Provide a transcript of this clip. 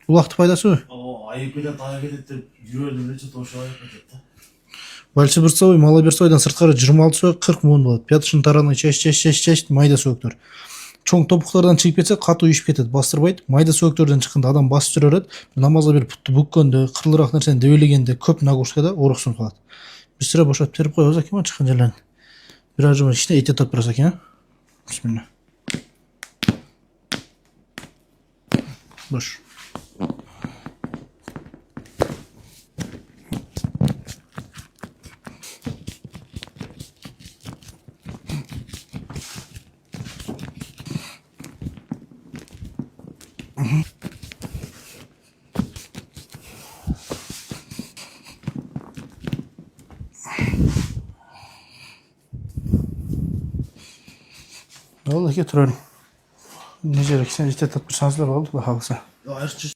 Улақты пайдасы ғой. Айыппен тая кетеді деп жүрердім де тоша айып кетеді. Большеберцовой, малоберцовойдан сыртқары 26 соек 40 мон болады. Пятышын тараны чаш майда сөктөр. Чоң топуқтардан шығып кетсе қату үйішіп кетеді, бастырбайды. Майда сөктерден шыққанда адам басып жүрер еді. Намазға беріп пұтты бүккенде, қырлырақ нәрсені дәуелегенде көп нагрузкада орықсын қалады. Бір сірә бошатып теріп қойып алсақ екен шыққан жерлерін. Bir acıma işte ete toprasak ya. Bismillah. Boş. Vallahi ki troll. Ne gerek sen işte tatlı şanslar oldu da halsa.